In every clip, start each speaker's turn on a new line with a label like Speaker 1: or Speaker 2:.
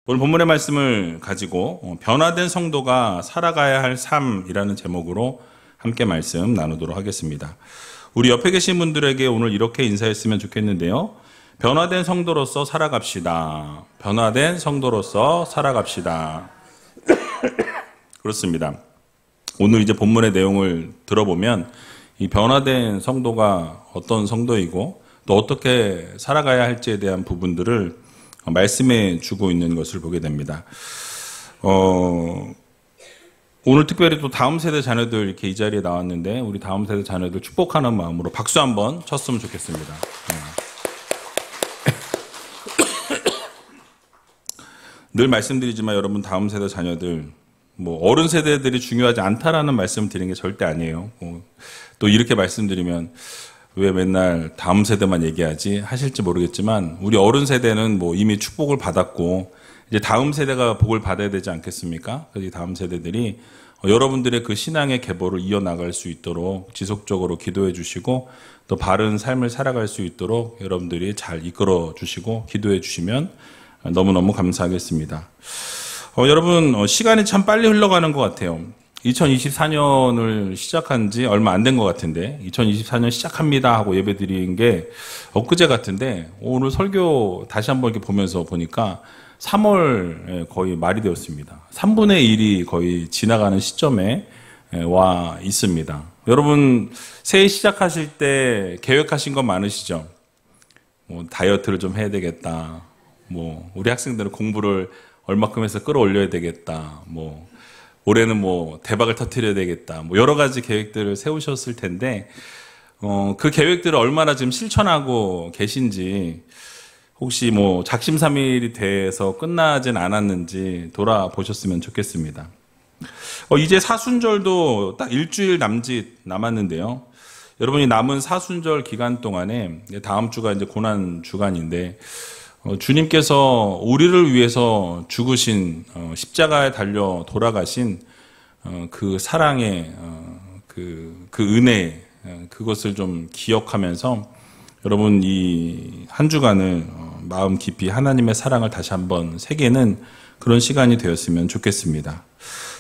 Speaker 1: 오늘 본문의 말씀을 가지고 변화된 성도가 살아가야 할 삶이라는 제목으로 함께 말씀 나누도록 하겠습니다. 우리 옆에 계신 분들에게 오늘 이렇게 인사했으면 좋겠는데요. 변화된 성도로서 살아갑시다. 변화된 성도로서 살아갑시다. 그렇습니다. 오늘 이제 본문의 내용을 들어보면 이 변화된 성도가 어떤 성도이고 또 어떻게 살아가야 할지에 대한 부분들을 말씀해 주고 있는 것을 보게 됩니다. 오늘 특별히 또 다음 세대 자녀들 이렇게 이 자리에 나왔는데 우리 다음 세대 자녀들 축복하는 마음으로 박수 한번 쳤으면 좋겠습니다. 늘 말씀드리지만 여러분 다음 세대 자녀들 어른 세대들이 중요하지 않다라는 말씀을 드리는 게 절대 아니에요. 또 이렇게 말씀드리면 왜 맨날 다음 세대만 얘기하지 하실지 모르겠지만 우리 어른 세대는 이미 축복을 받았고 이제 다음 세대가 복을 받아야 되지 않겠습니까? 그래서 다음 세대들이 여러분들의 그 신앙의 계보를 이어나갈 수 있도록 지속적으로 기도해 주시고 또 바른 삶을 살아갈 수 있도록 여러분들이 잘 이끌어 주시고 기도해 주시면 너무너무 감사하겠습니다. 여러분 시간이 참 빨리 흘러가는 것 같아요. 2024년을 시작한 지 얼마 안 된 것 같은데 2024년 시작합니다 하고 예배 드린 게 엊그제 같은데 오늘 설교 다시 한번 이렇게 보면서 보니까 3월 거의 말이 되었습니다. 3분의 1이 거의 지나가는 시점에 와 있습니다. 여러분 새해 시작하실 때 계획하신 거 많으시죠? 다이어트를 좀 해야 되겠다. 우리 학생들은 공부를 얼마큼 해서 끌어올려야 되겠다. 올해는 대박을 터뜨려야 되겠다. 여러 가지 계획들을 세우셨을 텐데, 그 계획들을 얼마나 지금 실천하고 계신지, 혹시 작심삼일이 돼서 끝나진 않았는지 돌아보셨으면 좋겠습니다. 이제 사순절도 딱 일주일 남짓 남았는데요. 여러분이 남은 사순절 기간 동안에 다음 주가 이제 고난 주간인데, 주님께서 우리를 위해서 죽으신 십자가에 달려 돌아가신 그 사랑의 그 은혜 그것을 좀 기억하면서 여러분 이 한 주간을 마음 깊이 하나님의 사랑을 다시 한번 새기는 그런 시간이 되었으면 좋겠습니다.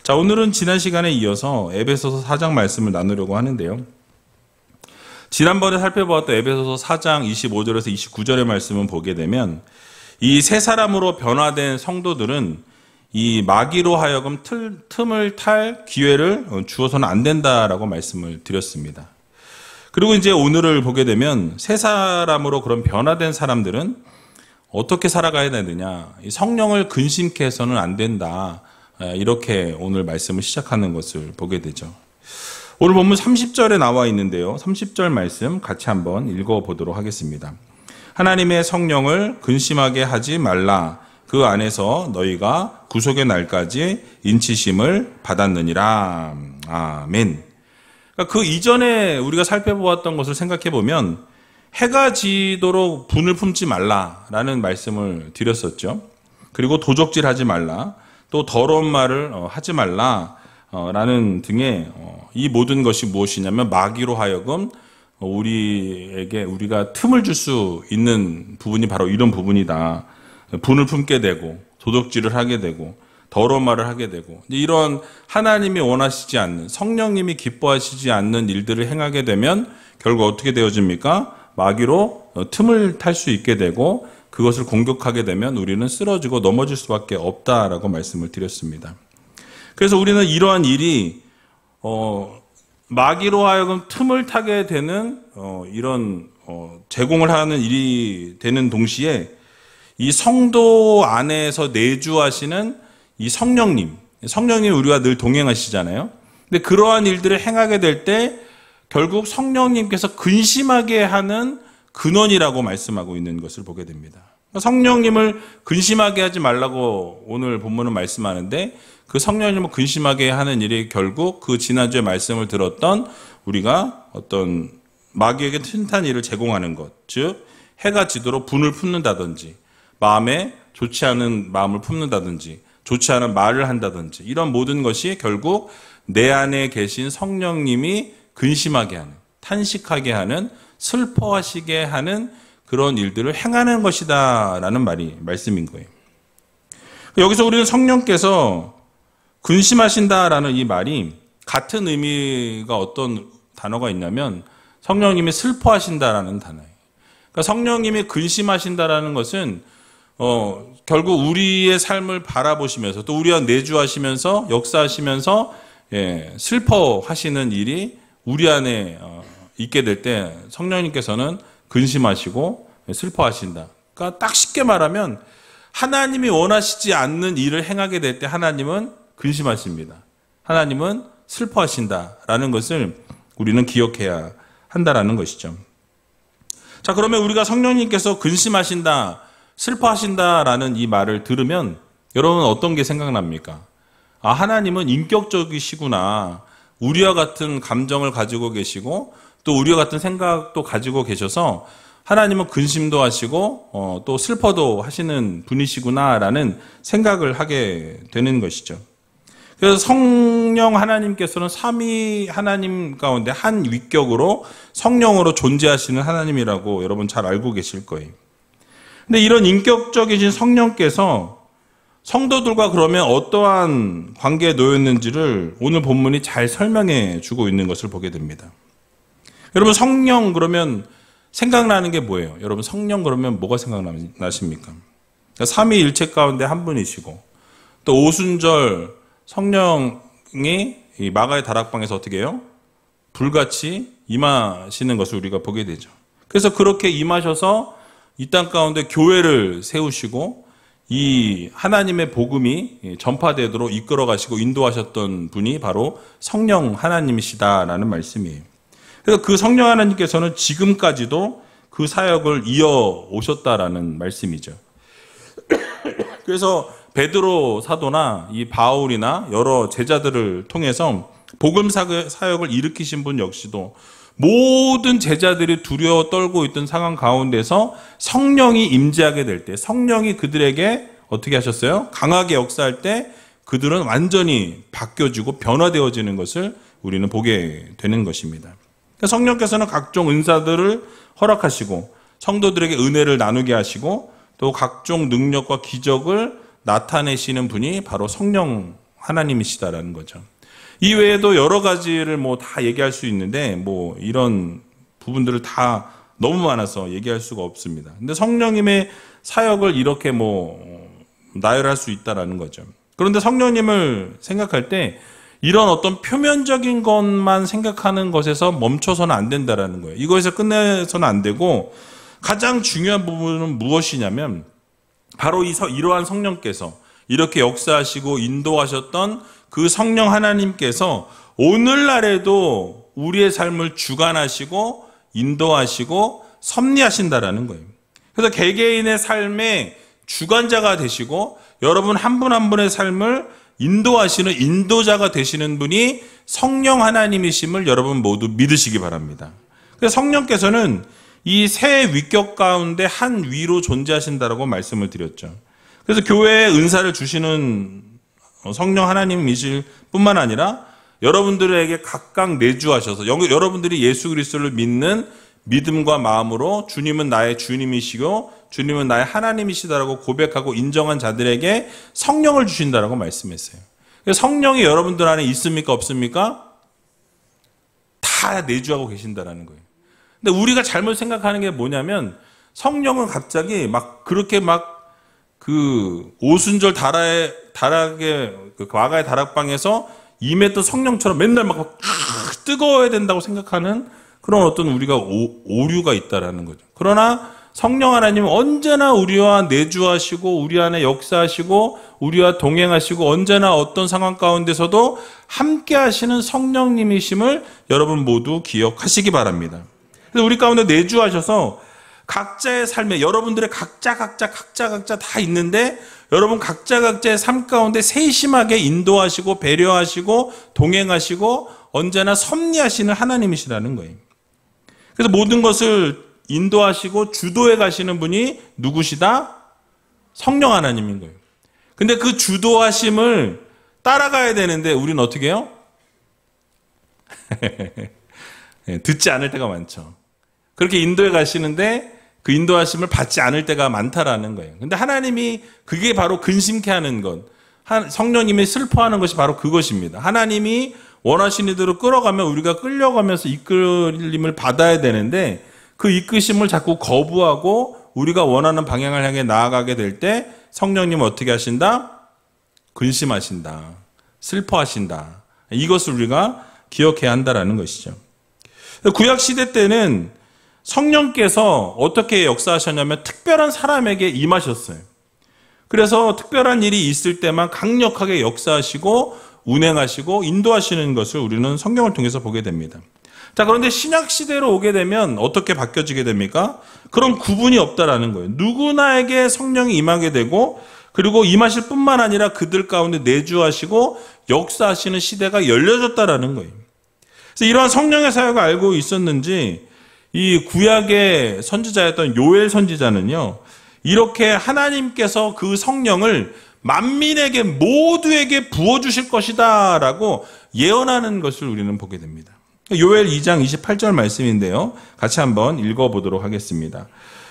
Speaker 1: 자, 오늘은 지난 시간에 이어서 에베소서 4장 말씀을 나누려고 하는데요. 지난번에 살펴보았던 에베소서 4장 25절에서 29절의 말씀을 보게 되면 이 새 사람으로 변화된 성도들은 이 마귀로 하여금 틈을 탈 기회를 주어서는 안 된다라고 말씀을 드렸습니다. 그리고 이제 오늘을 보게 되면 새 사람으로 그런 변화된 사람들은 어떻게 살아가야 되느냐. 이 성령을 근심케 해서는 안 된다. 이렇게 오늘 말씀을 시작하는 것을 보게 되죠. 오늘 본문 30절에 나와 있는데요. 30절 말씀 같이 한번 읽어보도록 하겠습니다. 하나님의 성령을 근심하게 하지 말라. 그 안에서 너희가 구속의 날까지 인치심을 받았느니라. 아멘. 그러니까 그 이전에 우리가 살펴보았던 것을 생각해 보면 해가 지도록 분을 품지 말라라는 말씀을 드렸었죠. 그리고 도적질하지 말라. 또 더러운 말을 하지 말라. 라는 등의 이 모든 것이 무엇이냐면 마귀로 하여금 우리가 틈을 줄 수 있는 부분이 바로 이런 부분이다. 분을 품게 되고 도덕질을 하게 되고 더러운 말을 하게 되고 이런 하나님이 원하시지 않는 성령님이 기뻐하시지 않는 일들을 행하게 되면 결국 어떻게 되어집니까? 마귀로 틈을 탈 수 있게 되고 그것을 공격하게 되면 우리는 쓰러지고 넘어질 수밖에 없다라고 말씀을 드렸습니다. 그래서 우리는 이러한 일이 마귀로 하여금 틈을 타게 되는 이런 제공을 하는 일이 되는 동시에 이 성도 안에서 내주하시는 이 성령님 우리와 늘 동행하시잖아요. 근데 그러한 일들을 행하게 될 때 결국 성령님께서 근심하게 하는 근원이라고 말씀하고 있는 것을 보게 됩니다. 성령님을 근심하게 하지 말라고 오늘 본문은 말씀하는데 그 성령님을 근심하게 하는 일이 결국 그 지난주에 말씀을 들었던 우리가 어떤 마귀에게 튼튼한 일을 제공하는 것, 즉 해가 지도록 분을 품는다든지 마음에 좋지 않은 마음을 품는다든지 좋지 않은 말을 한다든지 이런 모든 것이 결국 내 안에 계신 성령님이 근심하게 하는, 탄식하게 하는, 슬퍼하시게 하는 그런 일들을 행하는 것이다라는 말씀인 거예요. 여기서 우리는 성령께서 근심하신다라는 이 말이 같은 의미가 어떤 단어가 있냐면 성령님이 슬퍼하신다라는 단어예요. 그러니까 성령님이 근심하신다라는 것은 결국 우리의 삶을 바라보시면서 또 우리와 내주하시면서 역사하시면서 슬퍼하시는 일이 우리 안에 있게 될 때 성령님께서는 근심하시고 슬퍼하신다. 그러니까 딱 쉽게 말하면 하나님이 원하시지 않는 일을 행하게 될 때 하나님은 근심하십니다. 하나님은 슬퍼하신다라는 것을 우리는 기억해야 한다라는 것이죠. 자, 그러면 우리가 성령님께서 근심하신다, 슬퍼하신다라는 이 말을 들으면 여러분 어떤 게 생각납니까? 아, 하나님은 인격적이시구나. 우리와 같은 감정을 가지고 계시고 또 우리와 같은 생각도 가지고 계셔서 하나님은 근심도 하시고 또 슬퍼도 하시는 분이시구나라는 생각을 하게 되는 것이죠. 그래서 성령 하나님께서는 삼위 하나님 가운데 한 위격으로 성령으로 존재하시는 하나님이라고 여러분 잘 알고 계실 거예요. 근데 이런 인격적이신 성령께서 성도들과 그러면 어떠한 관계에 놓였는지를 오늘 본문이 잘 설명해 주고 있는 것을 보게 됩니다. 여러분 성령 그러면 생각나는 게 뭐예요? 여러분 성령 그러면 뭐가 생각나십니까? 삼위일체 가운데 한 분이시고 또 오순절 성령이 이 마가의 다락방에서 어떻게 해요? 불같이 임하시는 것을 우리가 보게 되죠. 그래서 그렇게 임하셔서 이 땅 가운데 교회를 세우시고 이 하나님의 복음이 전파되도록 이끌어 가시고 인도하셨던 분이 바로 성령 하나님이시다라는 말씀이에요. 그래서 그 성령 하나님께서는 지금까지도 그 사역을 이어 오셨다라는 말씀이죠. 그래서 베드로 사도나 이 바울이나 여러 제자들을 통해서 복음 사역을 일으키신 분 역시도 모든 제자들이 두려워 떨고 있던 상황 가운데서 성령이 임재하게 될 때 성령이 그들에게 어떻게 하셨어요? 강하게 역사할 때 그들은 완전히 바뀌어지고 변화되어지는 것을 우리는 보게 되는 것입니다. 성령께서는 각종 은사들을 허락하시고 성도들에게 은혜를 나누게 하시고 또 각종 능력과 기적을 나타내시는 분이 바로 성령 하나님이시다라는 거죠. 이 외에도 여러 가지를 뭐 다 얘기할 수 있는데 뭐 이런 부분들을 다 너무 많아서 얘기할 수가 없습니다. 근데 성령님의 사역을 이렇게 뭐 나열할 수 있다라는 거죠. 그런데 성령님을 생각할 때 이런 어떤 표면적인 것만 생각하는 것에서 멈춰서는 안 된다라는 거예요. 이거에서 끝내서는 안 되고 가장 중요한 부분은 무엇이냐면 바로 이러한 성령께서 이렇게 역사하시고 인도하셨던 그 성령 하나님께서 오늘날에도 우리의 삶을 주관하시고 인도하시고 섭리하신다라는 거예요. 그래서 개개인의 삶의 주관자가 되시고 여러분 한 분 한 분의 삶을 인도하시는 인도자가 되시는 분이 성령 하나님이심을 여러분 모두 믿으시기 바랍니다. 그래서 성령께서는 이 세 위격 가운데 한 위로 존재하신다라고 말씀을 드렸죠. 그래서 교회에 은사를 주시는 성령 하나님이실 뿐만 아니라 여러분들에게 각각 내주하셔서 여러분들이 예수 그리스도를 믿는 믿음과 마음으로 주님은 나의 주님이시고 주님은 나의 하나님이시다라고 고백하고 인정한 자들에게 성령을 주신다라고 말씀했어요. 그래서 성령이 여러분들 안에 있습니까 없습니까? 다 내주하고 계신다라는 거예요. 근데 우리가 잘못 생각하는 게 뭐냐면 성령은 갑자기 막 그렇게 막 그 오순절 다락의 그 마가의 다락방에서 임했던 성령처럼 맨날 막 뜨거워야 된다고 생각하는 그런 어떤 우리가 오류가 있다라는 거죠. 그러나 성령 하나님은 언제나 우리와 내주하시고 우리 안에 역사하시고 우리와 동행하시고 언제나 어떤 상황 가운데서도 함께 하시는 성령님이심을 여러분 모두 기억하시기 바랍니다. 그래서 우리 가운데 내주하셔서 각자의 삶에 여러분들의 각자 다 있는데 여러분 각자의 삶 가운데 세심하게 인도하시고 배려하시고 동행하시고 언제나 섭리하시는 하나님이시라는 거예요. 그래서 모든 것을 인도하시고 주도해 가시는 분이 누구시다? 성령 하나님인 거예요. 근데 그 주도하심을 따라가야 되는데 우리는 어떻게 해요? 듣지 않을 때가 많죠. 그렇게 인도해 가시는데 그 인도하심을 받지 않을 때가 많다라는 거예요. 근데 하나님이 그게 바로 근심케 하는 것, 성령님이 슬퍼하는 것이 바로 그것입니다. 하나님이 원하시는 대로 끌어가면 우리가 끌려가면서 이끌림을 받아야 되는데 그 이끄심을 자꾸 거부하고 우리가 원하는 방향을 향해 나아가게 될 때 성령님은 어떻게 하신다? 근심하신다. 슬퍼하신다. 이것을 우리가 기억해야 한다라는 것이죠. 구약 시대 때는 성령께서 어떻게 역사하셨냐면 특별한 사람에게 임하셨어요. 그래서 특별한 일이 있을 때만 강력하게 역사하시고 운행하시고 인도하시는 것을 우리는 성경을 통해서 보게 됩니다. 자, 그런데 신약 시대로 오게 되면 어떻게 바뀌어지게 됩니까? 그런 구분이 없다라는 거예요. 누구나에게 성령이 임하게 되고 그리고 임하실 뿐만 아니라 그들 가운데 내주하시고 역사하시는 시대가 열려졌다라는 거예요. 그래서 이러한 성령의 사역을 알고 있었는지 이 구약의 선지자였던 요엘 선지자는요, 이렇게 하나님께서 그 성령을 만민에게 모두에게 부어주실 것이다 라고 예언하는 것을 우리는 보게 됩니다. 요엘 2장 28절 말씀인데요, 같이 한번 읽어보도록 하겠습니다.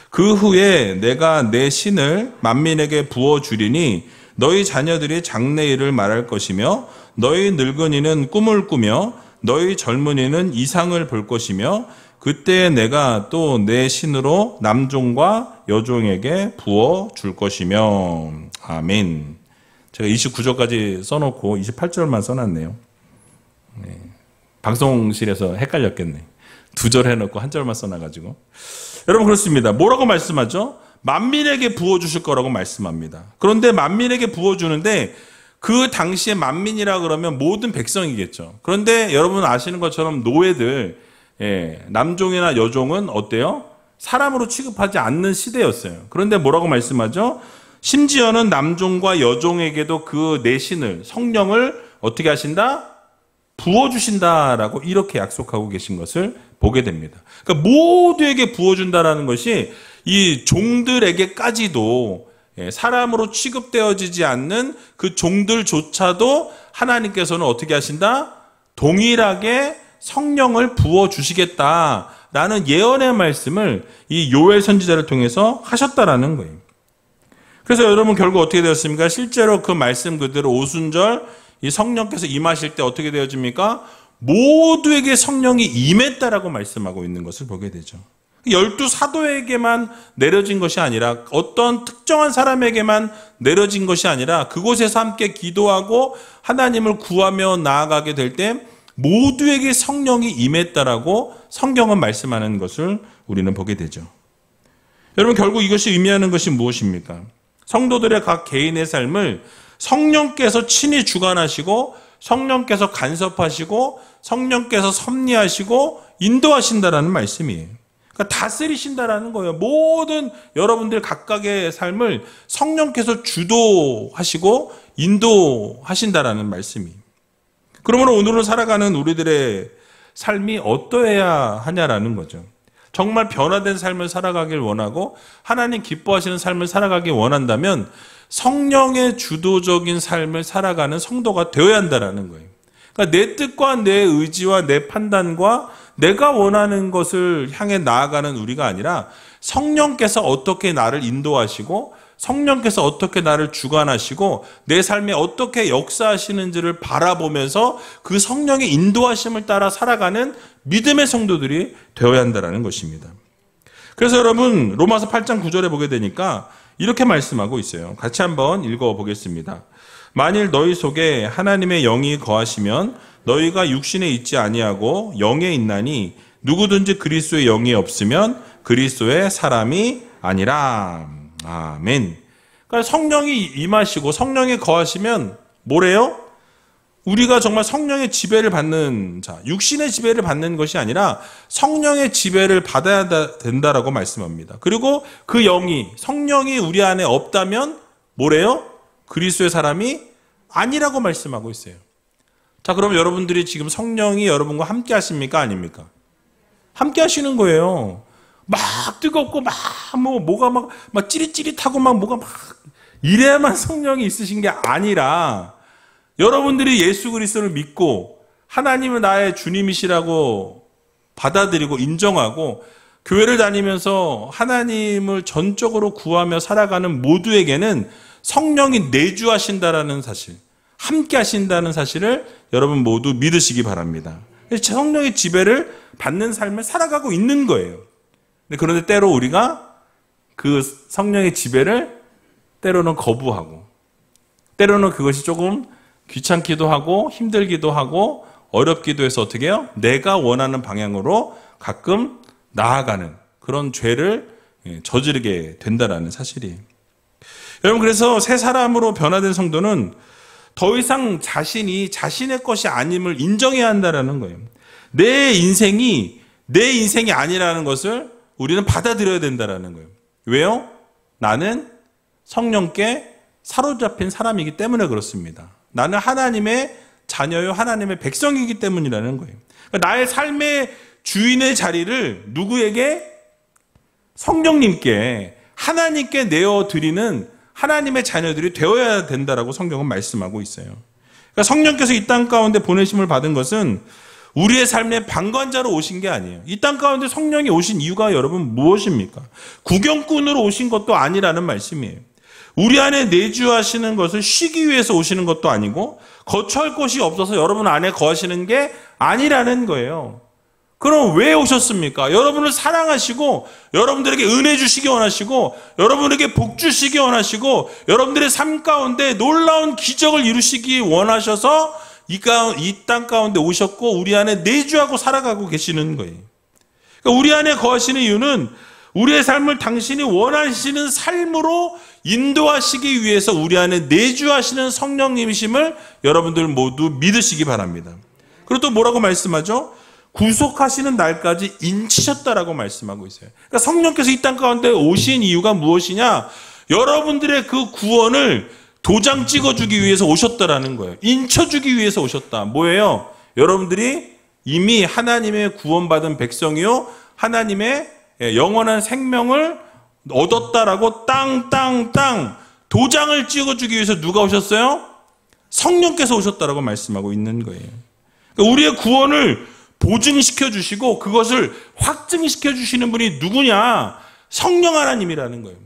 Speaker 1: 그 후에 내가 내 신을 만민에게 부어주리니 너희 자녀들이 장래일을 말할 것이며 너희 늙은이는 꿈을 꾸며 너희 젊은이는 이상을 볼 것이며 그때 내가 또 내 신으로 남종과 여종에게 부어줄 것이며. 아멘. 제가 29절까지 써놓고 28절만 써놨네요. 네. 방송실에서 헷갈렸겠네. 2절 해놓고 1절만 써놔가지고. 여러분 그렇습니다. 뭐라고 말씀하죠? 만민에게 부어주실 거라고 말씀합니다. 그런데 만민에게 부어주는데 그 당시에 만민이라 그러면 모든 백성이겠죠. 그런데 여러분 아시는 것처럼 노예들, 남종이나 여종은 어때요? 사람으로 취급하지 않는 시대였어요. 그런데 뭐라고 말씀하죠? 심지어는 남종과 여종에게도 그 내신을, 성령을 어떻게 하신다? 부어주신다라고 이렇게 약속하고 계신 것을 보게 됩니다. 그러니까 모두에게 부어준다라는 것이 이 종들에게까지도 사람으로 취급되어지지 않는 그 종들조차도 하나님께서는 어떻게 하신다? 동일하게 성령을 부어주시겠다라는 예언의 말씀을 이 요엘 선지자를 통해서 하셨다라는 거예요. 그래서 여러분 결국 어떻게 되었습니까? 실제로 그 말씀 그대로 오순절 이 성령께서 임하실 때 어떻게 되어집니까? 모두에게 성령이 임했다라고 말씀하고 있는 것을 보게 되죠. 12사도에게만 내려진 것이 아니라 어떤 특정한 사람에게만 내려진 것이 아니라 그곳에서 함께 기도하고 하나님을 구하며 나아가게 될 때 모두에게 성령이 임했다라고 성경은 말씀하는 것을 우리는 보게 되죠. 여러분 결국 이것이 의미하는 것이 무엇입니까? 성도들의 각 개인의 삶을 성령께서 친히 주관하시고 성령께서 간섭하시고 성령께서 섭리하시고 인도하신다라는 말씀이에요. 그러니까 다스리신다라는 거예요. 모든 여러분들 각각의 삶을 성령께서 주도하시고 인도하신다라는 말씀이에요. 그러므로 오늘을 살아가는 우리들의 삶이 어떠해야 하냐라는 거죠. 정말 변화된 삶을 살아가길 원하고 하나님 기뻐하시는 삶을 살아가길 원한다면 성령의 주도적인 삶을 살아가는 성도가 되어야 한다는 거예요. 그러니까 내 뜻과 내 의지와 내 판단과 내가 원하는 것을 향해 나아가는 우리가 아니라 성령께서 어떻게 나를 인도하시고 성령께서 어떻게 나를 주관하시고 내 삶에 어떻게 역사하시는지를 바라보면서 그 성령의 인도하심을 따라 살아가는 믿음의 성도들이 되어야 한다는 것입니다. 그래서 여러분 로마서 8장 9절에 보게 되니까 이렇게 말씀하고 있어요. 같이 한번 읽어보겠습니다. 만일 너희 속에 하나님의 영이 거하시면 너희가 육신에 있지 아니하고 영에 있나니 누구든지 그리스도의 영이 없으면 그리스도의 사람이 아니라. 아멘. 그러니까 성령이 임하시고 성령이 거하시면 뭐래요? 우리가 정말 성령의 지배를 받는 자, 육신의 지배를 받는 것이 아니라 성령의 지배를 받아야 된다라고 말씀합니다. 그리고 그 영이, 성령이 우리 안에 없다면 뭐래요? 그리스도의 사람이 아니라고 말씀하고 있어요. 자, 그럼 여러분들이 지금 성령이 여러분과 함께 하십니까? 아닙니까? 함께 하시는 거예요. 막 뜨겁고 뭐가 막 찌릿찌릿하고 뭐가 이래야만 성령이 있으신 게 아니라 여러분들이 예수 그리스도를 믿고 하나님은 나의 주님이시라고 받아들이고 인정하고 교회를 다니면서 하나님을 전적으로 구하며 살아가는 모두에게는 성령이 내주하신다라는 사실, 함께 하신다는 사실을 여러분 모두 믿으시기 바랍니다. 성령의 지배를 받는 삶을 살아가고 있는 거예요. 그런데 때로 우리가 그 성령의 지배를 때로는 거부하고, 때로는 그것이 조금 귀찮기도 하고 힘들기도 하고 어렵기도 해서 어떻게 해요? 내가 원하는 방향으로 가끔 나아가는 그런 죄를 저지르게 된다는 사실이에요. 여러분, 그래서 새 사람으로 변화된 성도는 더 이상 자신이 자신의 것이 아님을 인정해야 한다는 거예요. 내 인생이 내 인생이 아니라는 것을 우리는 받아들여야 된다는 거예요. 왜요? 나는 성령께 사로잡힌 사람이기 때문에 그렇습니다. 나는 하나님의 자녀요, 하나님의 백성이기 때문이라는 거예요. 그러니까 나의 삶의 주인의 자리를 누구에게? 성령님께, 하나님께 내어드리는 하나님의 자녀들이 되어야 된다라고 성경은 말씀하고 있어요. 그러니까 성령께서 이 땅 가운데 보내심을 받은 것은 우리의 삶의 방관자로 오신 게 아니에요. 이 땅 가운데 성령이 오신 이유가 여러분 무엇입니까? 구경꾼으로 오신 것도 아니라는 말씀이에요. 우리 안에 내주하시는 것을 쉬기 위해서 오시는 것도 아니고 거처할 곳이 없어서 여러분 안에 거하시는 게 아니라는 거예요. 그럼 왜 오셨습니까? 여러분을 사랑하시고 여러분들에게 은혜 주시기 원하시고 여러분에게 복 주시기 원하시고 여러분들의 삶 가운데 놀라운 기적을 이루시기 원하셔서 이 땅 가운데 오셨고 우리 안에 내주하고 살아가고 계시는 거예요. 그러니까 우리 안에 거하시는 이유는 우리의 삶을 당신이 원하시는 삶으로 인도하시기 위해서 우리 안에 내주하시는 성령님이심을 여러분들 모두 믿으시기 바랍니다. 그리고 또 뭐라고 말씀하죠? 구속하시는 날까지 인치셨다라고 말씀하고 있어요. 그러니까 성령께서 이 땅 가운데 오신 이유가 무엇이냐? 여러분들의 그 구원을 도장 찍어주기 위해서 오셨다라는 거예요. 인쳐주기 위해서 오셨다. 뭐예요? 여러분들이 이미 하나님의 구원받은 백성이요, 하나님의 영원한 생명을 얻었다라고 땅 도장을 찍어주기 위해서 누가 오셨어요? 성령께서 오셨다라고 말씀하고 있는 거예요. 그러니까 우리의 구원을 보증시켜 주시고 그것을 확증시켜 주시는 분이 누구냐? 성령 하나님이라는 거예요.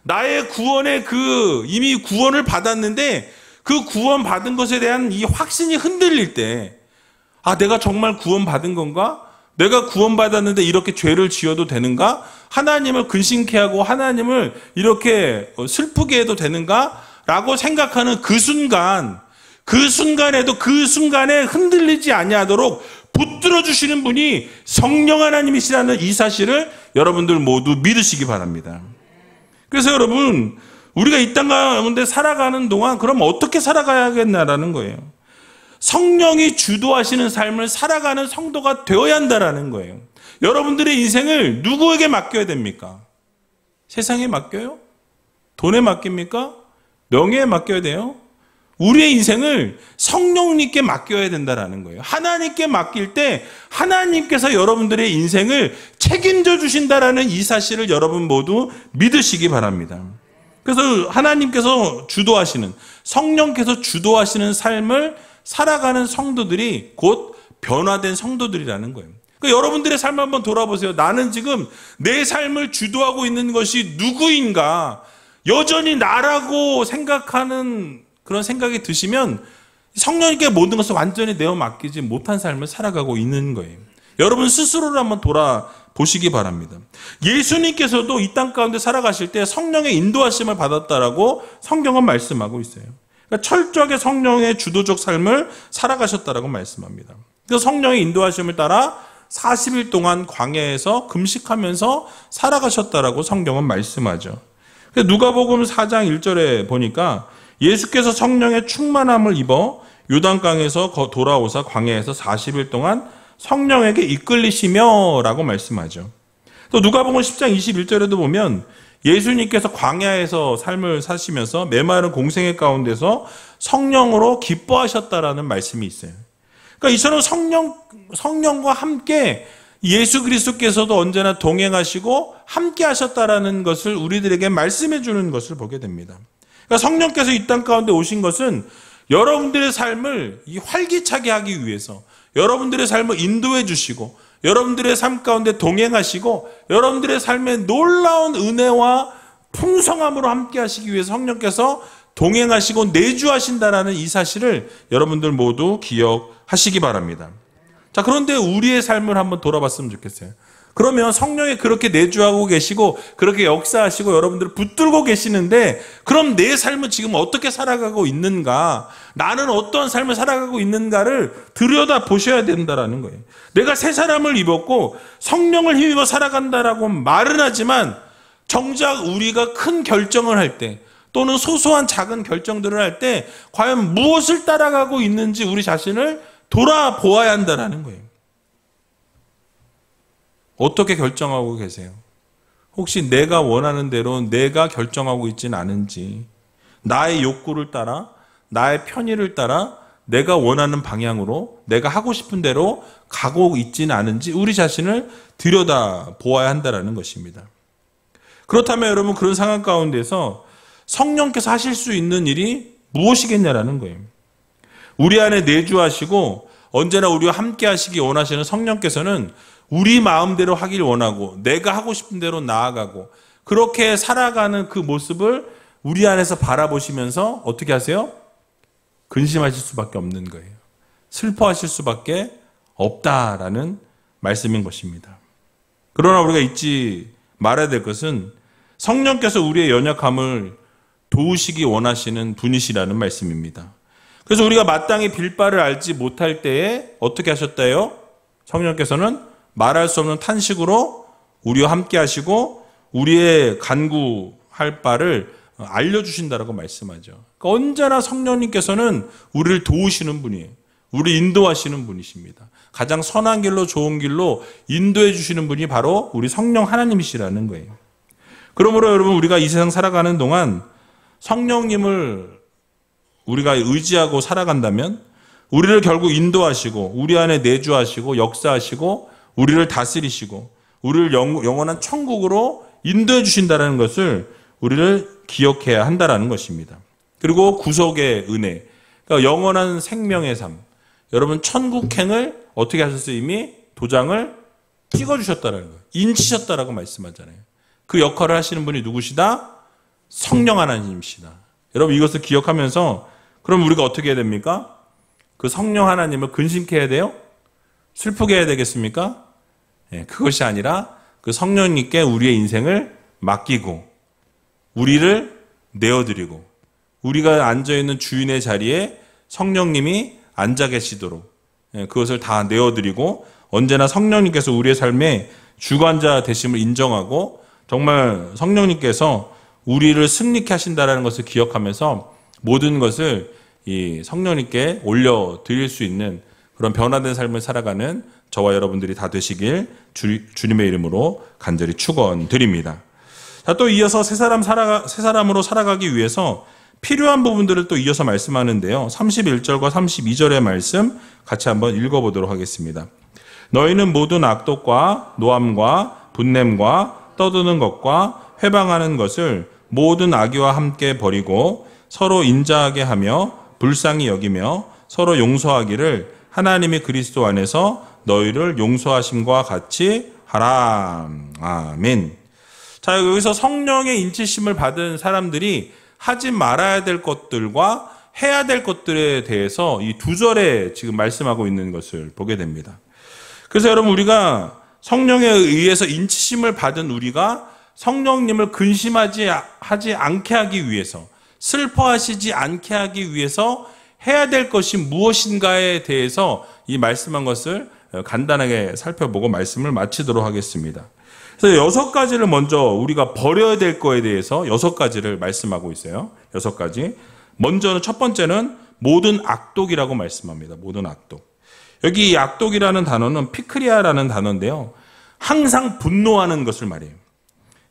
Speaker 1: 나의 구원의 이미 구원을 받았는데 그 구원 받은 것에 대한 이 확신이 흔들릴 때, 아, 내가 정말 구원 받은 건가? 내가 구원받았는데 이렇게 죄를 지어도 되는가? 하나님을 근심케 하고 하나님을 이렇게 슬프게 해도 되는가? 라고 생각하는 그 순간에도 그 순간에 흔들리지 아니하도록 붙들어 주시는 분이 성령 하나님이시라는 이 사실을 여러분들 모두 믿으시기 바랍니다. 그래서 여러분, 우리가 이 땅 가운데 살아가는 동안 그럼 어떻게 살아가야겠나라는 거예요. 성령이 주도하시는 삶을 살아가는 성도가 되어야 한다라는 거예요. 여러분들의 인생을 누구에게 맡겨야 됩니까? 세상에 맡겨요? 돈에 맡깁니까? 명예에 맡겨야 돼요? 우리의 인생을 성령님께 맡겨야 된다라는 거예요. 하나님께 맡길 때 하나님께서 여러분들의 인생을 책임져 주신다라는 이 사실을 여러분 모두 믿으시기 바랍니다. 그래서 하나님께서 주도하시는, 성령께서 주도하시는 삶을 살아가는 성도들이 곧 변화된 성도들이라는 거예요. 그러니까 여러분들의 삶을 한번 돌아보세요. 나는 지금 내 삶을 주도하고 있는 것이 누구인가? 여전히 나라고 생각하는 그런 생각이 드시면 성령님께 모든 것을 완전히 내어 맡기지 못한 삶을 살아가고 있는 거예요. 여러분 스스로를 한번 돌아보시기 바랍니다. 예수님께서도 이 땅 가운데 살아가실 때 성령의 인도하심을 받았다라고 성경은 말씀하고 있어요. 그러니까 철저하게 성령의 주도적 삶을 살아가셨다라고 말씀합니다. 그래서 성령의 인도하심을 따라 40일 동안 광야에서 금식하면서 살아가셨다라고 성경은 말씀하죠. 누가복음 4장 1절에 보니까 예수께서 성령의 충만함을 입어 요단강에서 돌아오사 광야에서 40일 동안 성령에게 이끌리시며 라고 말씀하죠. 또 누가복음 10장 21절에도 보면 예수님께서 광야에서 삶을 사시면서 메마른 공생의 가운데서 성령으로 기뻐하셨다라는 말씀이 있어요. 그러니까 이처럼 성령과 함께 예수 그리스도께서도 언제나 동행하시고 함께 하셨다라는 것을 우리들에게 말씀해 주는 것을 보게 됩니다. 그러니까 성령께서 이 땅 가운데 오신 것은 여러분들의 삶을 활기차게 하기 위해서, 여러분들의 삶을 인도해 주시고 여러분들의 삶 가운데 동행하시고 여러분들의 삶에 놀라운 은혜와 풍성함으로 함께 하시기 위해서 성령께서 동행하시고 내주하신다라는 이 사실을 여러분들 모두 기억하시기 바랍니다. 자, 그런데 우리의 삶을 한번 돌아봤으면 좋겠어요. 그러면 성령이 그렇게 내주하고 계시고 그렇게 역사하시고 여러분들을 붙들고 계시는데 그럼 내 삶은 지금 어떻게 살아가고 있는가? 나는 어떤 삶을 살아가고 있는가를 들여다 보셔야 된다라는 거예요. 내가 새 사람을 입었고 성령을 힘입어 살아간다라고 말은 하지만 정작 우리가 큰 결정을 할 때 또는 소소한 작은 결정들을 할 때 과연 무엇을 따라가고 있는지 우리 자신을 돌아보아야 한다라는 거예요. 어떻게 결정하고 계세요? 혹시 내가 원하는 대로 내가 결정하고 있지는 않은지, 나의 욕구를 따라, 나의 편의를 따라 내가 원하는 방향으로, 내가 하고 싶은 대로 가고 있지는 않은지 우리 자신을 들여다보아야 한다는 것입니다. 그렇다면 여러분 그런 상황 가운데서 성령께서 하실 수 있는 일이 무엇이겠냐라는 거예요. 우리 안에 내주하시고 언제나 우리와 함께 하시기 원하시는 성령께서는 우리 마음대로 하길 원하고 내가 하고 싶은 대로 나아가고 그렇게 살아가는 그 모습을 우리 안에서 바라보시면서 어떻게 하세요? 근심하실 수밖에 없는 거예요. 슬퍼하실 수밖에 없다라는 말씀인 것입니다. 그러나 우리가 잊지 말아야 될 것은 성령께서 우리의 연약함을 도우시기 원하시는 분이시라는 말씀입니다. 그래서 우리가 마땅히 빌 바를 알지 못할 때에 어떻게 하셨다요? 성령께서는 말할 수 없는 탄식으로 우리와 함께 하시고 우리의 간구할 바를 알려주신다라고 말씀하죠. 그러니까 언제나 성령님께서는 우리를 도우시는 분이에요. 우리를 인도하시는 분이십니다. 가장 선한 길로 좋은 길로 인도해 주시는 분이 바로 우리 성령 하나님이시라는 거예요. 그러므로 여러분 우리가 이 세상 살아가는 동안 성령님을 우리가 의지하고 살아간다면 우리를 결국 인도하시고 우리 안에 내주하시고 역사하시고 우리를 다스리시고 우리를 영원한 천국으로 인도해 주신다는 것을 우리를 기억해야 한다는 것입니다. 그리고 구속의 은혜, 그러니까 영원한 생명의 삶. 여러분 천국행을 어떻게 하셨어요? 이미 도장을 찍어주셨다는 거예요. 인치셨다라고 말씀하잖아요. 그 역할을 하시는 분이 누구시다? 성령 하나님이시다. 여러분 이것을 기억하면서 그럼 우리가 어떻게 해야 됩니까? 그 성령 하나님을 근심케 해야 돼요? 슬프게 해야 되겠습니까? 그것이 아니라 그 성령님께 우리의 인생을 맡기고 우리를 내어드리고 우리가 앉아있는 주인의 자리에 성령님이 앉아 계시도록 그것을 다 내어드리고 언제나 성령님께서 우리의 삶의 주관자 되심을 인정하고 정말 성령님께서 우리를 승리케 하신다는 것을 기억하면서 모든 것을 이 성령님께 올려드릴 수 있는 그런 변화된 삶을 살아가는 저와 여러분들이 다 되시길 주님의 이름으로 간절히 축원드립니다. 자, 또 이어서 새 사람으로 살아가기 위해서 필요한 부분들을 또 이어서 말씀하는데요. 31절과 32절의 말씀 같이 한번 읽어보도록 하겠습니다. 너희는 모든 악독과 노함과 분냄과 떠드는 것과 회방하는 것을 모든 악의와 함께 버리고 서로 인자하게 하며 불쌍히 여기며 서로 용서하기를 하나님이 그리스도 안에서 너희를 용서하심과 같이 하라. 아멘. 자, 여기서 성령의 인치심을 받은 사람들이 하지 말아야 될 것들과 해야 될 것들에 대해서 이 두 절에 지금 말씀하고 있는 것을 보게 됩니다. 그래서 여러분 우리가 성령에 의해서 인치심을 받은 우리가 성령님을 근심하지 않게 하기 위해서 슬퍼하시지 않게 하기 위해서 해야 될 것이 무엇인가에 대해서 이 말씀한 것을 간단하게 살펴보고 말씀을 마치도록 하겠습니다. 그래서 6가지를 먼저 우리가 버려야 될 거에 대해서 6가지를 말씀하고 있어요. 6가지. 먼저는 첫 번째는 모든 악독이라고 말씀합니다. 모든 악독. 여기 이 악독이라는 단어는 피크리아라는 단어인데요. 항상 분노하는 것을 말해요.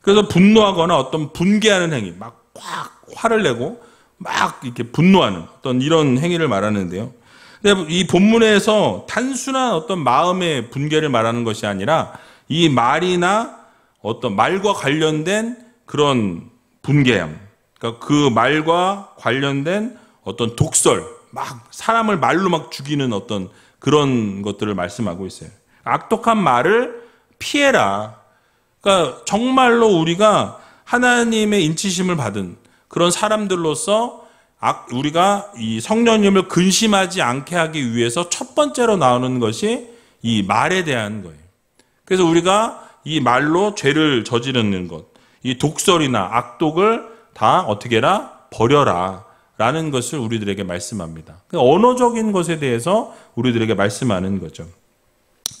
Speaker 1: 그래서 분노하거나 어떤 분개하는 행위, 막 확 화를 내고 막 이렇게 분노하는 어떤 이런 행위를 말하는데요. 근데 이 본문에서 단순한 어떤 마음의 분개를 말하는 것이 아니라 이 말이나 어떤 말과 관련된 그런 분개함, 그러니까 그 말과 관련된 어떤 독설, 막 사람을 말로 막 죽이는 어떤 그런 것들을 말씀하고 있어요. 악독한 말을 피해라. 그러니까 정말로 우리가 하나님의 인치심을 받은 그런 사람들로서 우리가 이 성령님을 근심하지 않게 하기 위해서 첫 번째로 나오는 것이 이 말에 대한 거예요. 그래서 우리가 이 말로 죄를 저지르는 것, 이 독설이나 악독을 다 어떻게 해라? 버려라. 라는 것을 우리들에게 말씀합니다. 언어적인 것에 대해서 우리들에게 말씀하는 거죠.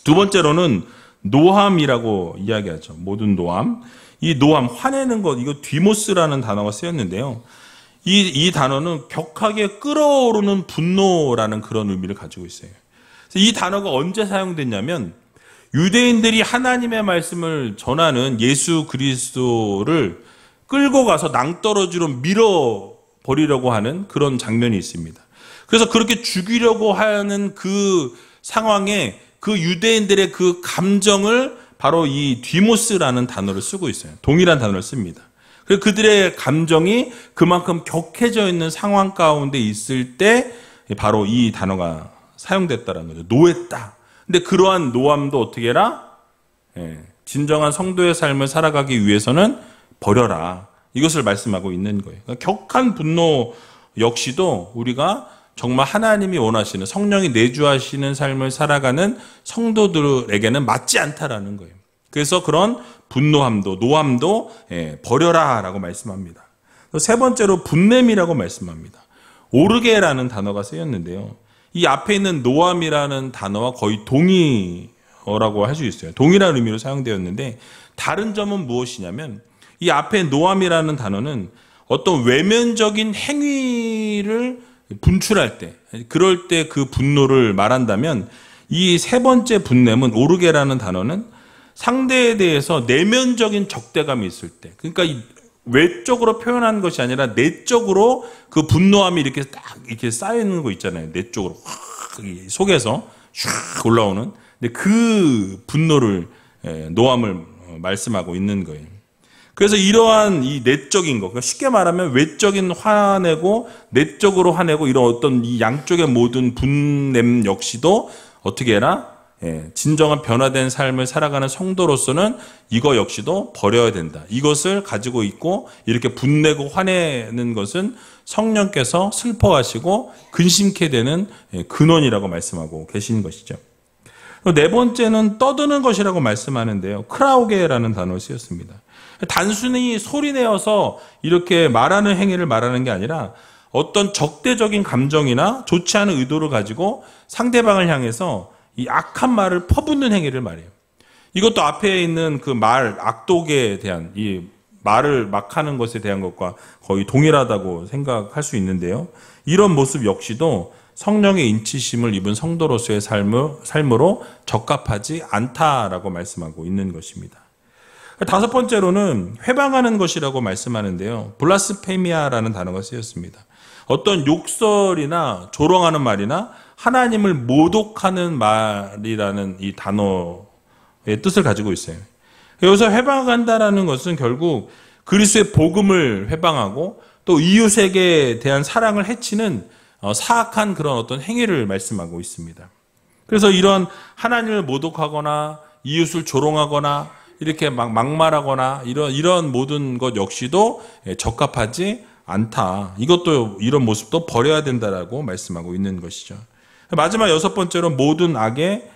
Speaker 1: 두 번째로는 노함이라고 이야기하죠. 모든 노함. 이 노함, 화내는 것, 이거 디모스라는 단어가 쓰였는데요. 이 단어는 격하게 끓어오르는 분노라는 그런 의미를 가지고 있어요. 이 단어가 언제 사용됐냐면 유대인들이 하나님의 말씀을 전하는 예수 그리스도를 끌고 가서 낭떠러지로 밀어버리려고 하는 그런 장면이 있습니다. 그래서 그렇게 죽이려고 하는 그 상황에 그 유대인들의 그 감정을 바로 이 디모스라는 단어를 쓰고 있어요. 동일한 단어를 씁니다. 그래서 그들의 감정이 그만큼 격해져 있는 상황 가운데 있을 때 바로 이 단어가 사용됐다는 거죠. 노했다. 근데 그러한 노함도 어떻게 해라? 진정한 성도의 삶을 살아가기 위해서는 버려라. 이것을 말씀하고 있는 거예요. 그러니까 격한 분노 역시도 우리가 정말 하나님이 원하시는 성령이 내주하시는 삶을 살아가는 성도들에게는 맞지 않다라는 거예요. 그래서 그런 분노함도 노함도 버려라라고 말씀합니다. 세 번째로 분냄이라고 말씀합니다. 오르게라는 단어가 쓰였는데요. 이 앞에 있는 노함이라는 단어와 거의 동의어라고 할 수 있어요. 동일한 의미로 사용되었는데 다른 점은 무엇이냐면 이 앞에 노함이라는 단어는 어떤 외면적인 행위를 분출할 때, 그럴 때 그 분노를 말한다면 이 세 번째 분냄은 오르게라는 단어는 상대에 대해서 내면적인 적대감이 있을 때, 그러니까 이 외적으로 표현하는 것이 아니라 내적으로 그 분노함이 이렇게 딱 이렇게 쌓여 있는 거 있잖아요. 내적으로 확 속에서 쫙 올라오는. 근데 그 분노를 노함을 말씀하고 있는 거예요. 그래서 이러한 이 내적인 것, 그러니까 쉽게 말하면 외적인 화내고 내적으로 화내고 이런 어떤 이 양쪽의 모든 분냄 역시도 어떻게 해라? 진정한 변화된 삶을 살아가는 성도로서는 이거 역시도 버려야 된다. 이것을 가지고 있고 이렇게 분내고 화내는 것은 성령께서 슬퍼하시고 근심케 되는 근원이라고 말씀하고 계신 것이죠. 네 번째는 떠드는 것이라고 말씀하는데요. 크라우게라는 단어를 쓰였습니다. 단순히 소리내어서 이렇게 말하는 행위를 말하는 게 아니라 어떤 적대적인 감정이나 좋지 않은 의도를 가지고 상대방을 향해서 이 악한 말을 퍼붓는 행위를 말해요. 이것도 앞에 있는 그 말, 악독에 대한 이 말을 막 하는 것에 대한 것과 거의 동일하다고 생각할 수 있는데요. 이런 모습 역시도 성령의 인치심을 입은 성도로서의 삶으로 적합하지 않다라고 말씀하고 있는 것입니다. 다섯 번째로는 회방하는 것이라고 말씀하는데요. 블라스페미아라는 단어가 쓰였습니다. 어떤 욕설이나 조롱하는 말이나 하나님을 모독하는 말이라는 이 단어의 뜻을 가지고 있어요. 여기서 회방한다라는 것은 결국 그리스도의 복음을 회방하고 또 이웃에게 대한 사랑을 해치는 사악한 그런 어떤 행위를 말씀하고 있습니다. 그래서 이런 하나님을 모독하거나 이웃을 조롱하거나 이렇게 막말하거나 이런 모든 것 역시도 적합하지 않다. 이것도 이런 모습도 버려야 된다라고 말씀하고 있는 것이죠. 마지막 여섯 번째로 모든 악이라는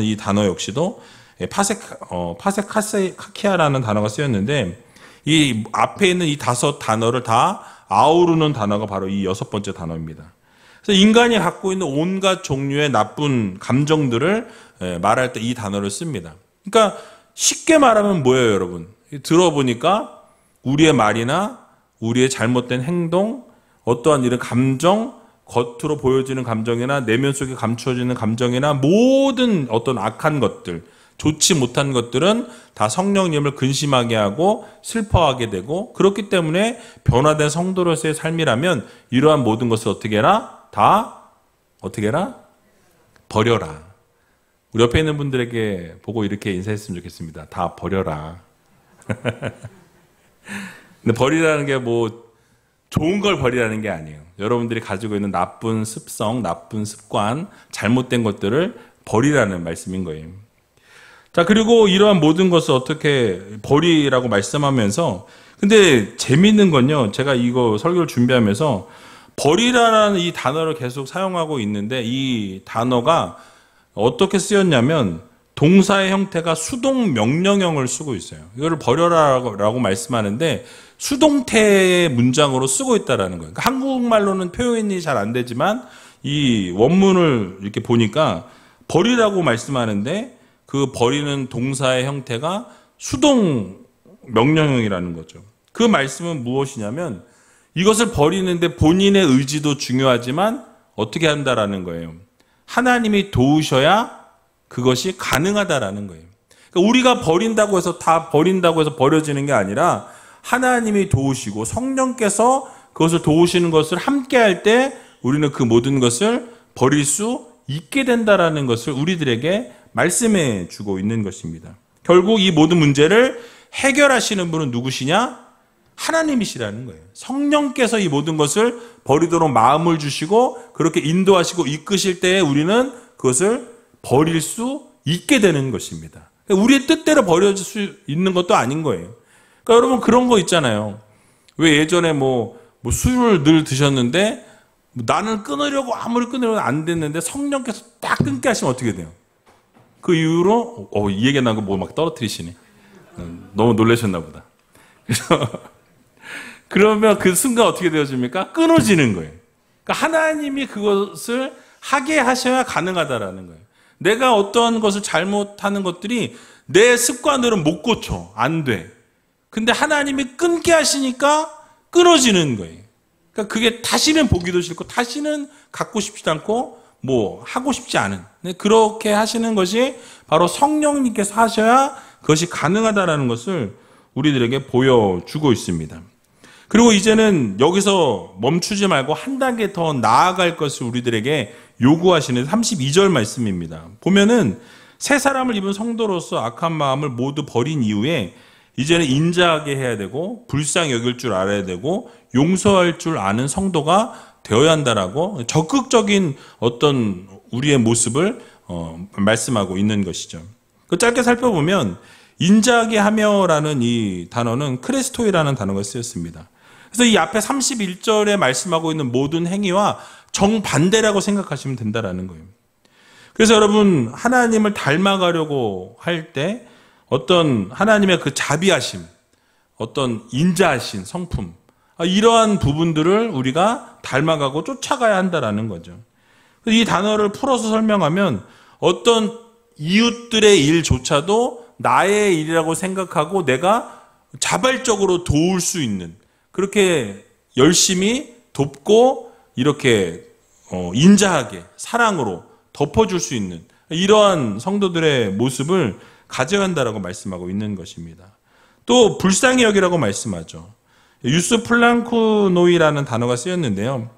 Speaker 1: 이 단어 역시도 파세카키아라는 단어가 쓰였는데 이 앞에 있는 이 다섯 단어를 다 아우르는 단어가 바로 이 여섯 번째 단어입니다. 그래서 인간이 갖고 있는 온갖 종류의 나쁜 감정들을 말할 때 이 단어를 씁니다. 그러니까 쉽게 말하면 뭐예요, 여러분? 들어보니까 우리의 말이나 우리의 잘못된 행동, 어떠한 이런 감정, 겉으로 보여지는 감정이나 내면 속에 감추어지는 감정이나 모든 어떤 악한 것들, 좋지 못한 것들은 다 성령님을 근심하게 하고 슬퍼하게 되고, 그렇기 때문에 변화된 성도로서의 삶이라면 이러한 모든 것을 어떻게 해라? 다 어떻게 해라? 버려라. 우리 옆에 있는 분들에게 보고 이렇게 인사했으면 좋겠습니다. 다 버려라. 근데 버리라는 게 뭐 좋은 걸 버리라는 게 아니에요. 여러분들이 가지고 있는 나쁜 습성, 나쁜 습관, 잘못된 것들을 버리라는 말씀인 거예요. 자, 그리고 이러한 모든 것을 어떻게 버리라고 말씀하면서, 근데 재미있는 건요, 제가 이거 설교를 준비하면서 버리라는 이 단어를 계속 사용하고 있는데, 이 단어가 어떻게 쓰였냐면 동사의 형태가 수동 명령형을 쓰고 있어요. 이거를 버려라라고 말씀하는데 수동태 문장으로 쓰고 있다라는 거예요. 그러니까 한국말로는 표현이 잘 안 되지만 이 원문을 이렇게 보니까 버리라고 말씀하는데 그 버리는 동사의 형태가 수동 명령형이라는 거죠. 그 말씀은 무엇이냐면 이것을 버리는데 본인의 의지도 중요하지만 어떻게 한다라는 거예요. 하나님이 도우셔야 그것이 가능하다라는 거예요. 그러니까 우리가 버린다고 해서 다 버린다고 해서 버려지는 게 아니라 하나님이 도우시고 성령께서 그것을 도우시는 것을 함께 할 때 우리는 그 모든 것을 버릴 수 있게 된다라는 것을 우리들에게 말씀해 주고 있는 것입니다. 결국 이 모든 문제를 해결하시는 분은 누구시냐? 하나님이시라는 거예요. 성령께서 이 모든 것을 버리도록 마음을 주시고 그렇게 인도하시고 이끄실 때에 우리는 그것을 버릴 수 있게 되는 것입니다. 우리의 뜻대로 버려질 수 있는 것도 아닌 거예요. 그러니까 여러분 그런 거 있잖아요. 왜 예전에 술을 늘 드셨는데 나는 끊으려고 아무리 끊으려고 안 됐는데 성령께서 딱 끊게 하시면 어떻게 돼요? 그 이후로 이 얘기 나고 뭐 막 떨어뜨리시네. 너무 놀라셨나 보다. 그래서 그러면 그 순간 어떻게 되어집니까? 끊어지는 거예요. 그러니까 하나님이 그것을 하게 하셔야 가능하다라는 거예요. 내가 어떠한 것을 잘못하는 것들이 내 습관으로는 못 고쳐. 안 돼. 근데 하나님이 끊게 하시니까 끊어지는 거예요. 그러니까 그게 다시는 보기도 싫고 다시는 갖고 싶지도 않고 하고 싶지 않은. 그렇게 하시는 것이 바로 성령님께서 하셔야 그것이 가능하다라는 것을 우리들에게 보여주고 있습니다. 그리고 이제는 여기서 멈추지 말고 한 단계 더 나아갈 것을 우리들에게 요구하시는 32절 말씀입니다. 보면은 새 사람을 입은 성도로서 악한 마음을 모두 버린 이후에 이제는 인자하게 해야 되고 불쌍히 여길 줄 알아야 되고 용서할 줄 아는 성도가 되어야 한다라고 적극적인 어떤 우리의 모습을 말씀하고 있는 것이죠. 그 짧게 살펴보면 인자하게 하며라는 이 단어는 크레스토이라는 단어가 쓰였습니다. 그래서 이 앞에 31절에 말씀하고 있는 모든 행위와 정반대라고 생각하시면 된다라는 거예요. 그래서 여러분 하나님을 닮아가려고 할 때 어떤 하나님의 그 자비하심, 어떤 인자하신 성품, 이러한 부분들을 우리가 닮아가고 쫓아가야 한다라는 거죠. 이 단어를 풀어서 설명하면 어떤 이웃들의 일조차도 나의 일이라고 생각하고 내가 자발적으로 도울 수 있는, 그렇게 열심히 돕고 이렇게 인자하게 사랑으로 덮어줄 수 있는 이러한 성도들의 모습을 가져간다라고 말씀하고 있는 것입니다. 또 불쌍히 여기라고 말씀하죠. 유스 플랑크노이라는 단어가 쓰였는데요.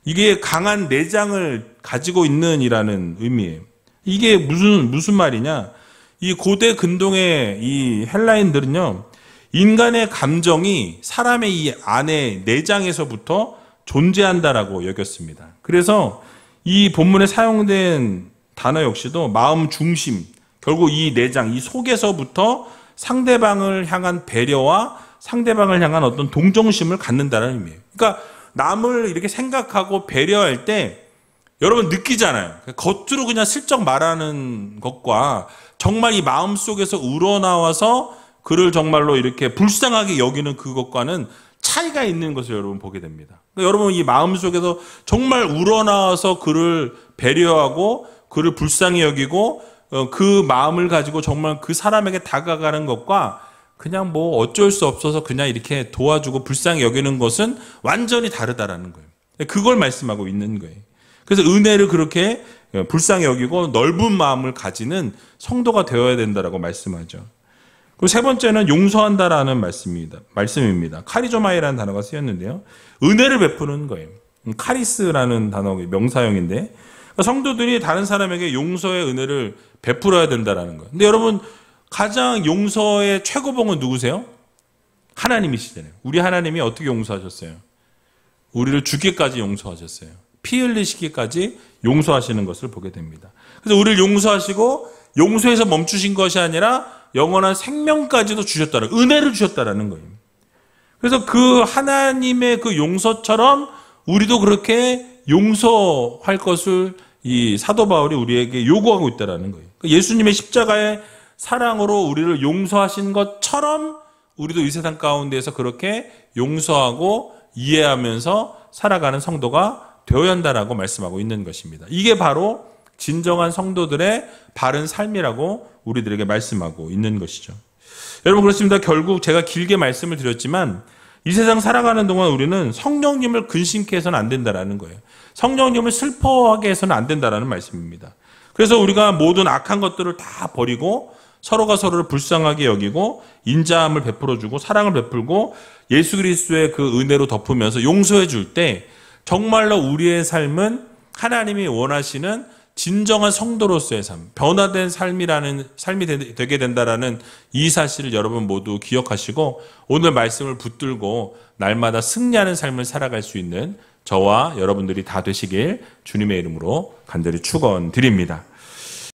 Speaker 1: 이게 강한 내장을 가지고 있는이라는 의미예요. 이게 무슨 말이냐? 이 고대 근동의 이 헬라인들은요, 인간의 감정이 사람의 이 안에 내장에서부터 존재한다라고 여겼습니다. 그래서 이 본문에 사용된 단어 역시도 마음 중심, 결국 이 내장, 이 속에서부터 상대방을 향한 배려와 상대방을 향한 어떤 동정심을 갖는다는 의미예요. 그러니까 남을 이렇게 생각하고 배려할 때 여러분 느끼잖아요. 겉으로 그냥 슬쩍 말하는 것과 정말 이 마음 속에서 우러나와서 그를 정말로 이렇게 불쌍하게 여기는 그것과는 차이가 있는 것을 여러분 보게 됩니다. 그러니까 여러분 이 마음 속에서 정말 우러나와서 그를 배려하고 그를 불쌍히 여기고 그 마음을 가지고 정말 그 사람에게 다가가는 것과 그냥 어쩔 수 없어서 그냥 이렇게 도와주고 불쌍히 여기는 것은 완전히 다르다라는 거예요. 그걸 말씀하고 있는 거예요. 그래서 은혜를 그렇게 불쌍히 여기고 넓은 마음을 가지는 성도가 되어야 된다라고 말씀하죠. 그리고 세 번째는 용서한다라는 말씀입니다. 카리조마이라는 단어가 쓰였는데요. 은혜를 베푸는 거예요. 카리스라는 단어가 명사형인데 성도들이 다른 사람에게 용서의 은혜를 베풀어야 된다라는 거예요. 근데 여러분 가장 용서의 최고봉은 누구세요? 하나님이시잖아요. 우리 하나님이 어떻게 용서하셨어요? 우리를 죽기까지 용서하셨어요. 피 흘리시기까지 용서하시는 것을 보게 됩니다. 그래서 우리를 용서하시고 용서해서 멈추신 것이 아니라 영원한 생명까지도 주셨다는, 은혜를 주셨다라는 거예요. 그래서 그 하나님의 그 용서처럼 우리도 그렇게 용서할 것을 이 사도 바울이 우리에게 요구하고 있다라는 거예요. 예수님의 십자가의 사랑으로 우리를 용서하신 것처럼 우리도 이 세상 가운데에서 그렇게 용서하고 이해하면서 살아가는 성도가 되어야 한다라고 말씀하고 있는 것입니다. 이게 바로 진정한 성도들의 바른 삶이라고 우리들에게 말씀하고 있는 것이죠. 여러분, 그렇습니다. 결국 제가 길게 말씀을 드렸지만 이 세상 살아가는 동안 우리는 성령님을 근심케 해서는 안 된다라는 거예요. 성령님을 슬퍼하게 해서는 안 된다라는 말씀입니다. 그래서 우리가 모든 악한 것들을 다 버리고 서로가 서로를 불쌍하게 여기고 인자함을 베풀어주고 사랑을 베풀고 예수 그리스도의 그 은혜로 덮으면서 용서해 줄 때 정말로 우리의 삶은 하나님이 원하시는 진정한 성도로서의 삶, 변화된 삶이 되게 된다라는 이 사실을 여러분 모두 기억하시고 오늘 말씀을 붙들고 날마다 승리하는 삶을 살아갈 수 있는 저와 여러분들이 다 되시길 주님의 이름으로 간절히 축원드립니다.